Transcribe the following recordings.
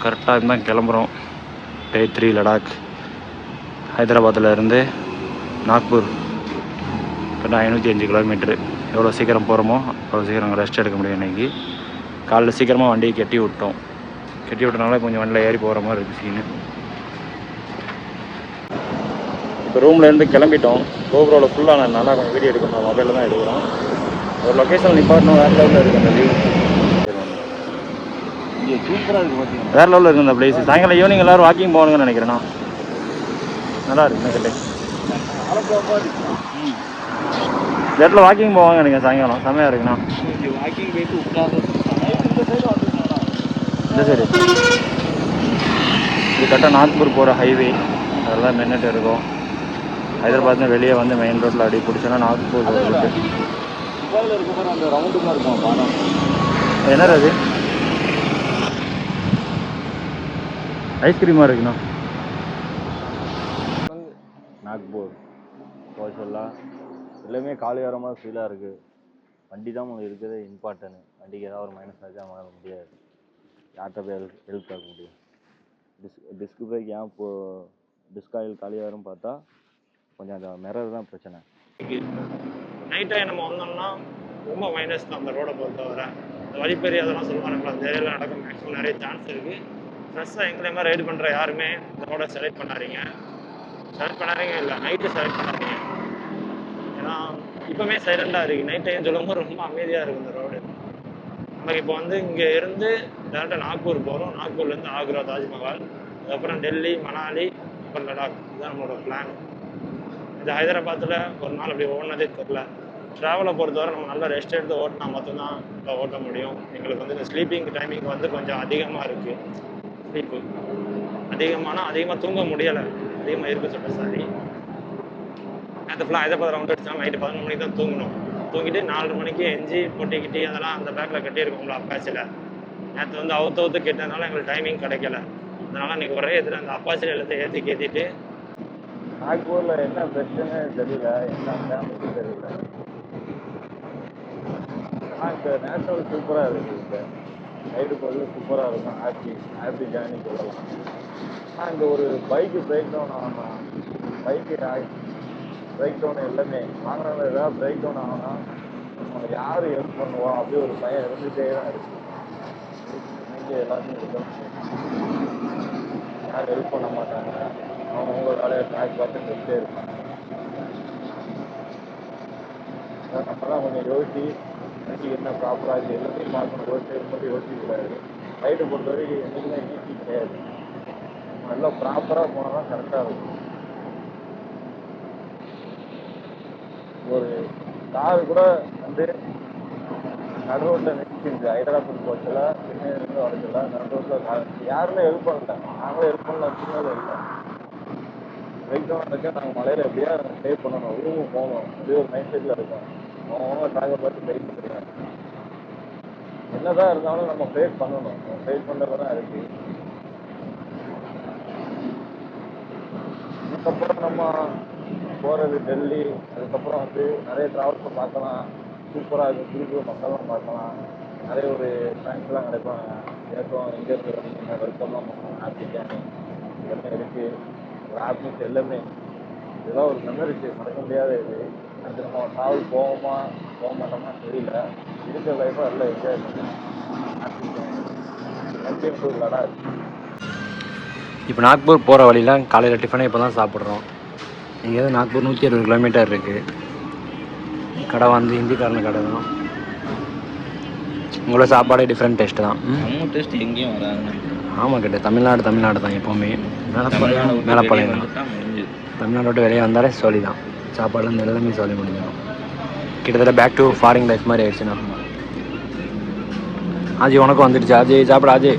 கரெக்டாக இருந்தால் கிளம்புறோம். டே 3 லடாக். ஹைதராபாத்தில் இருந்து நாக்பூர் கரெக்டாக 505 கிலோமீட்ரு. எவ்வளோ சீக்கிரம் போகிறோமோ அவ்வளோ சீக்கிரம் ரெஸ்ட் எடுக்க முடியும். இன்றைக்கி காலைல சீக்கிரமாக வண்டியை கட்டி விட்டனால கொஞ்சம் வண்டியில் ஏறி போகிற மாதிரி இருக்குது சீனு. இப்போ ரூம்லேருந்து கிளம்பிட்டோம். கோபுரோவில் ஃபுல்லாக நல்லா கொஞ்சம் வீடியோ எடுக்கணும். மொபைலில் தான் எடுக்கிறோம். ஒரு லொக்கேஷன் நிப்பாட்டணும். வேறு லெவலில் இருக்குது அந்த வியூ. சூப்பராக இருக்குது பார்த்தீங்கன்னா. வேறு லெவலில் இருக்குது அந்த பிளேஸ். சாயங்காலம் ஈவினிங் எல்லோரும் வாக்கிங் போகணுங்கன்னு நினைக்கிறேன்னா நல்லா இருக்கு. நெக்கில் இந்த இடத்துல வாக்கிங் போவாங்க நினைக்கிறேன். சாயங்காலம் செம்மையாக இருக்குண்ணா. வாக்கிங் போயிட்டு இந்த சைடு இது கரெக்டாக நாக்பூர் போகிற ஹைவே. அதெல்லாம் நின்றுட்டு இருக்கோம். ஹைதராபாத்னு வெளியே வந்து மெயின் ரோட்டில் அப்படி பிடிச்சோன்னா நாக்பூர் இருக்குது. அந்த ரவுண்டுமாக இருக்கும் பாடம். என்னது அது? ஐஸ்கிரீமாக இருக்குண்ணா. நாக்பூர் போக சொல்ல எல்லாமே காலியாரமாக ஃபீலாக இருக்குது. வண்டி தான் உங்களுக்கு இருக்கிறது இம்பார்ட்டன்ட். வண்டிக்கு ஏதாவது ஒரு மைனஸ் ஆச்சு அவங்களால முடியாது. யார்கிட்ட போய் ஹெல்ப் கேட்க முடியும்? டிஸ்க் பிரேக் ஏன் இப்போது டிஸ்க் ஆயில் காலியாகும் பார்த்தா கொஞ்சம் அந்த மிரர் தான் பிரச்சனை. நைட் டைம் நம்ம வந்தோம்னா ரொம்ப மைனஸ் தான் அந்த ரோடை பொறுத்தவரை. இந்த வழிப்பறி அதெல்லாம் சொல்லுவாங்க அந்த ஏரியாவில் நடக்க மேக்ஸிமம் நிறைய சான்ஸ் இருக்குது. ஃப்ரெஷ்ஷாக எங்களையுமே ரைடு பண்ணுற யாருமே இந்த ரோடை செலக்ட் பண்ணாதீங்க இல்லை நைட்டு செலக்ட் பண்ணாதீங்க. ஏன்னா இப்போவுமே சைலண்டாக இருக்குது. நைட் டைம் சொல்லும்போது ரொம்ப அமைதியாக இருக்குது இந்த ரோடு. நமக்கு இப்போ வந்து இங்கே இருந்து டேரெக்டாக நாக்பூர் போகிறோம். நாக்பூர்லேருந்து ஆக்ரா, தாஜ்மஹால், அதுக்கப்புறம் டெல்லி, மணாலி, அப்புறம் லடாக். இதுதான் நம்மளோட பிளான். இந்த ஹைதராபாத்தில் ஒரு நாள் அப்படி ஓடினதே தெரில. ட்ராவலை பொறுத்தவரை நம்ம நல்லா ரெஸ்ட் எடுத்து ஓட்டினா மட்டும்தான் இப்போ ஓட்ட முடியும். எங்களுக்கு வந்து இந்த ஸ்லீப்பிங் டைமிங் வந்து கொஞ்சம் அதிகமாக இருக்குது. ஸ்லீப்பு அதிகமாக தூங்க முடியலை. அதிகமாக இருக்குது சொல்ல சாரி. நேற்று ஃபுல்லாக ஹைதராபாத் ரவுண்ட் அடிச்சா நைட்டு 11 மணிக்கு தான் தூங்கணும். தூங்கிட்டு 4 மணிக்கு எஞ்சி பொட்டிக்கிட்டி அதெல்லாம் அந்த பேக்கில் கட்டியிருக்கோம்ல அப்பாச்சியில். நேற்று வந்து அவுத்து கெட்டதுனால எங்களுக்கு டைமிங் கிடைக்கல. அதனால் இன்றைக்கி ஒரே இதில் அந்த அப்பாச்சியில் எல்லாத்தையும் ஏற்றிட்டு நாக்பூரில் என்ன பிரச்சனை தெரியல, என்ன ஃபேமஸ் தெரியல. ஆனால் இப்போ நேச்சுரல் சூப்பராக இருக்குது. இப்போ ரைடு போகிறது சூப்பராக இருக்கும். ஹாப்பி ஜேர்னி சொல்லலாம். ஆனால் இங்கே ஒரு பைக்கு பிரேக் டவுன் ஆகணும். பைக்கு பிரேக் டவுன் எல்லாமே வாங்கினால ஏதாவது பிரேக் டவுன் ஆகணும்னா நம்ம யார் ஹெல்ப் பண்ணுவோம் அப்படி ஒரு பையன் இருந்துகிட்டே தான் இருக்குது. இங்கே எல்லாருமே இருக்கும். யாரும் ஹெல்ப் பண்ண மாட்டாங்க. அவங்க வேலையை ட்ராக் பார்த்து நிறுத்தே இருப்பாங்க. நம்ம தான் கொஞ்சம் யோசிச்சு வண்டி என்ன ப்ராப்பராக இருக்குது எல்லாத்தையும் பார்க்கணும். ஒரு சைடு மட்டும் யோசிக்கக்கூடாது. ரைடு பொறுத்த வரைக்கும் என்றைக்குமே ஈஸி கிடையாது. நல்லா ப்ராப்பராக போனால் தான் கரெக்டாக இருக்கும். ஒரு கார் கூட வந்து நடு ரோட்டில் நிற்கிது. ஹைதராபாத் போச்சல சென்னையிலேருந்து வரதில்ல. நடு ரோட்டில் கார் யாருமே ஹெல்ப் பண்ணல. நாங்களும் ஹெல்ப் பண்ணலாம். சின்னதாக இல்லை பிரேக் டவுன் இருக்கா. நாங்கள் மலையில் எப்படியா ஸ்டே பண்ணணும். ரூமுக்கு போகணும். அப்படியே ஒரு மைண்ட் செட்டில் இருக்கோம். அவங்க ட்ராகை பார்த்து ஃபேஸ் பண்ணுறாங்க. என்னதான் இருந்தாலும் நம்ம ஃபேஸ் பண்ணணும். நம்ம ஃபேஸ் பண்ணுறது தான் இருக்குது. இதுக்கப்புறம் நம்ம போகிறது டெல்லி. அதுக்கப்புறம் வந்து நிறைய ட்ராவல்ஸை பார்க்கலாம். சூப்பராக இருக்குது. புது மக்கள்லாம் பார்க்கலாம். நிறைய ஒரு ஃப்ரெண்ட்ஸ்லாம் கிடைப்பாங்க. ஏற்றம் இங்கேருந்து வரீங்க வெல்கம்லாம் பண்ணுவோம். ஹாப்பி ஜேர்னி எல்லாமே இருக்குது. ஒரு ஹாப்பினஸ் எல்லாமே இதெல்லாம் ஒரு மெமரிஸ் மறக்க முடியாத இது. அது நம்ம ட்ராவல் போக மாட்டோம்னா தெரியல. இருக்கிற லைஃபாக எல்லாம் என்ஜாய் பண்ணுவோம். Happy journey to Ladakh. இப்போ நாக்பூர் போகிற வழியில் காலையில் டிஃபனே இப்போ தான் சாப்பிட்றோம். இங்கே நாக்பூர் 160 கிலோமீட்டர் இருக்குது. கடை வந்து ஹிந்திக்காரன கடை தான். உங்களோட சாப்பாடே டிஃப்ரெண்ட் டேஸ்ட்டு தான். நம்ம டேஸ்ட் எங்கேயும் வராதுன்னு. ஆமாம் கிட்ட தமிழ்நாடு தான் எப்போவுமே. மேலப்பாளையம் தான். தமிழ்நாடு விட்டு வெளியே வந்தாலே சோழி தான். சாப்பாடுலேருந்து எல்லாமே சோழி முடிஞ்சிடும். கிட்டத்தட்ட பேக் டு ஃபாரின் லைஃப் மாதிரி ஆயிடுச்சுண்ணா. ஆஜி உனக்கும் வந்துடுச்சு. ஆஜி சாப்பிட. ஆஜி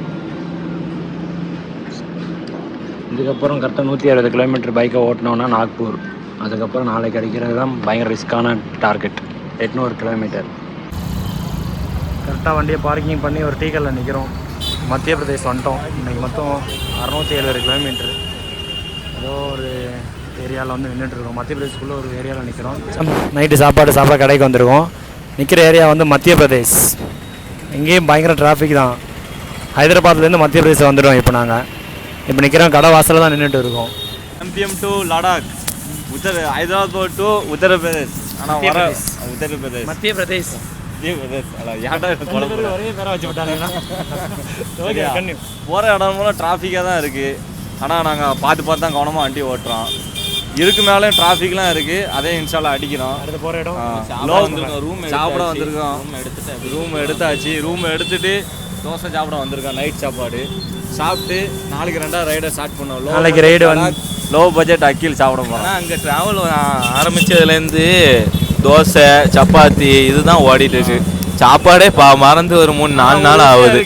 இதுக்கப்புறம் கரெக்டாக 160 கிலோமீட்டர் பைக்கை ஓட்டினோன்னா நாக்பூர். அதுக்கப்புறம் நாளைக்கு அடிக்கிறது தான் பயங்கர ரிஸ்க்கான டார்கெட். 800 கிலோமீட்டர். கரெக்டாக வண்டியை பார்க்கிங் பண்ணி ஒரு டீக்கல்ல நிற்கிறோம். மத்திய பிரதேஷ் வந்துட்டோம். இன்றைக்கி மொத்தம் 670 கிலோமீட்ரு. ஏதோ ஒரு ஏரியாவில் வந்து நின்றுட்டுருக்கோம். மத்திய பிரதேஷ்குள்ளே ஒரு ஏரியாவில் நிற்கிறோம். நைட்டு சாப்பாடு கடைக்கு வந்திருக்கோம். நிற்கிற ஏரியா வந்து மத்திய பிரதேஷ். எங்கேயும் பயங்கர டிராஃபிக் தான். ஹைதராபாத்லேருந்து மத்திய பிரதேசம் வந்துடுவோம். இப்போ நிற்கிறோம், கடை வாசலில் தான் நின்றுட்டு இருக்கோம். MBM to Ladakh, Hyderabad to Uttar Pradesh. ஆனால் உத்தரப்பிரதேஷ் மத்திய பிரதேஷ் ஒரே பேரை வச்சு விட்டாங்கன்னா போகிற இடம் மூலம் டிராஃபிக்காக தான் இருக்குது. ஆனால் நாங்கள் பார்த்து தான் கவனமாக வண்டி ஓட்டுறோம். இதுக்கு மேலே டிராஃபிக்லாம் இருக்குது, அதே இன்ஸ்டால அடிக்கிறோம். அடுத்து போகிற இடம் சாப்பிட வந்திருக்கோம். ரூம் எடுத்துட்டு தோசை சாப்பிட வந்திருக்கோம். நைட் சாப்பாடு சாப்பிட்டு நாளைக்கு 2வது ரைடை ஸ்டார்ட் பண்ணுவோம். நாளைக்கு ரைடு வந்து லோ பட்ஜெட் அக்கீல் சாப்பிட போகிறோம். அங்கே ட்ராவல் ஆரம்பித்ததுலேருந்து தோசை சப்பாத்தி இதுதான் ஓடிட்டு இருக்கு. சாப்பாடே மறந்து ஒரு 3-4 நாள் ஆகுது.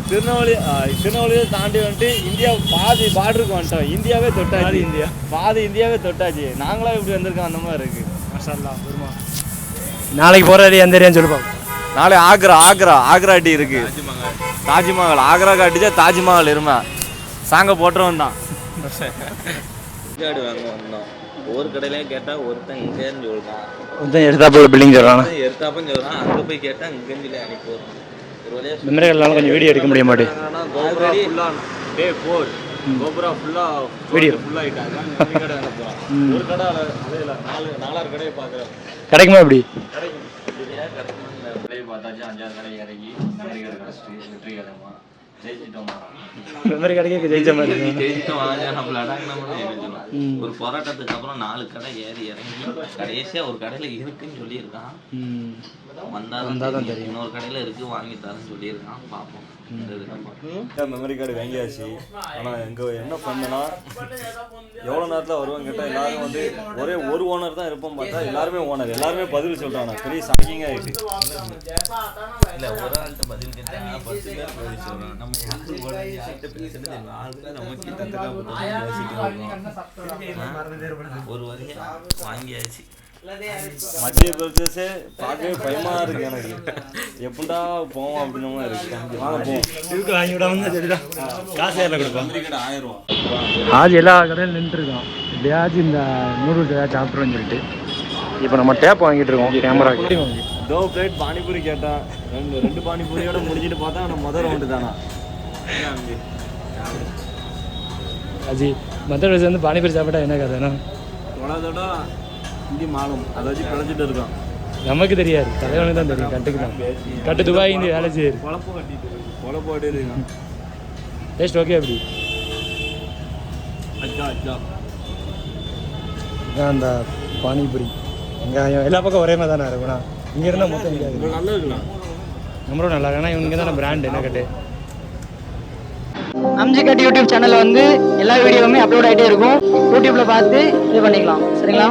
திருநெல்வேலியை தாண்டி வந்துட்டு இந்தியா பாதி பார்டருக்கு வந்துட்டோம். இந்தியாவே தொட்டாச்சு. நாங்களாம் இப்படி வந்திருக்கோம், அந்த மாதிரி இருக்கு. நாளைக்கு போகிற அடி எந்த ஏரியான்னு சொல்லுப்போம். நாளை ஆக்ரா அடி இருக்கு. தாஜ்மஹால் ஆக்ராக்கு அடிச்சா தாஜ்மஹால் இருமா சாங்க போட்டுருவோம் தான். வாங்க வந்தோம். ஒரு கடையிலையும் கேட்டால் ஒருத்தன் இங்கேன்னு சொல்கிறான், ஒருத்தன் எடுத்தாப்புல பில்டிங் சொல்கிறான், எடுத்தாப்பன்னு சொல்கிறான். அங்கே போய் கேட்டால் இங்கேன்னு சொல்லி அனுப்பி போகிறோம். ஒரு வழியாக மெமரிகள்னால கொஞ்சம் வீடியோ எடுக்க முடிய மாட்டேன். ஒரு கடை அலையில 4 கடையை பார்க்குறோம். கிடைக்குமா இப்படி? பார்த்தாச்சு 5வது கடை இறங்கி மெமரி கடை கழிச்சிட்டு வெற்றி கடைமா ஜெயிச்சிட்டோம். மெமரி கடைக்கு ஜெயிச்ச மாதிரி ஜெயிச்சிட்டோம். நம்ம லடாக் நம்ம ஒரு போராட்டத்துக்கு அப்புறம் 4 கடை ஏறி இறங்கி கடைசியாக ஒரு கடையில் இருக்குன்னு சொல்லியிருக்கான். வந்தால் தான் தெரியும். இன்னொரு கடையில் இருக்குது, வாங்கி தரேன்னு சொல்லியிருக்கான். பார்ப்போம். மெமரி கார்டு வாங்கியாச்சு. ஆனால் எங்கே என்ன பண்ணுன்னா எவ்வளோ நேரத்தில் வருவாங்க கேட்டால் எல்லாரும் வந்து ஒரே ஒரு ஓனர் தான் இருப்போம். பார்த்தா எல்லாருமே பதில் சொல்கிறாங்க. பெரிய ஷாக்கிங்காக ஆகிட்டு. இல்லை, ஒரு ஆள்கிட்ட பதில் கேட்டால் 10 பேர் பதில் சொல்கிறாங்க. நம்ம யார்கிட்ட பேசுறது 4 பேர் நமக்கு ஒரு வழியாக வாங்கியாச்சு. மத்திய பிரதேசே பார்க்கவே பயமாக இருக்குது எனக்கு. எப்படா போவோம் அப்படின்னு இருக்கு. வாங்கி விடாம சரிதான், காசு ஏரில் கொடுப்போம். 1000 ரூபா ஆஜ் எல்லா கடையிலும் நின்றுருக்கோம். எப்படியாச்சும் இந்த நூடுல்ஸ் ஏதாவது சாப்பிட்றோன்னு சொல்லிட்டு இப்போ நம்ம டேப் வாங்கிட்டு இருக்கோம். கேமராக்கு 2 பிளேட் பானிபூரி கேட்டான். 2 பானிபூரியோட முடிஞ்சிட்டு பார்த்தா நம்ம முதல் ரவுண்டு தானா. அஜி மத்திய பிரதேசம் வந்து பானிபூரி சாப்பிட்டா என்ன கதைனா தொட இந்தி மாலும் அதை வச்சு பிழைச்சிட்டு இருக்கோம். நமக்கு தெரியாது, தலைவனுக்கு தான் தெரியும். கட்டு துபாய் இந்த வேலை செய்யுது. பொழப்பு இருக்கான். டேஸ்ட் ஓகே அப்படி இதான் அந்த பானிபூரி. வெங்காயம் எல்லா பக்கம் ஒரே மாதிரி தானே இருக்கும்ண்ணா. இங்கே இருந்தால் மொத்தம் இருக்காது. நல்லா இருக்கலாம். நம்மளும் நல்லா இருக்கு. ஆனால் இவங்க தானே பிராண்ட் என்ன கட்டு. அம்ஜிகட் யூடியூப் சேனலில் வந்து எல்லா வீடியோவுமே அப்லோட் ஆகிட்டே இருக்கும். யூடியூப்பில் பார்த்து இது பண்ணிக்கலாம். சரிங்களா?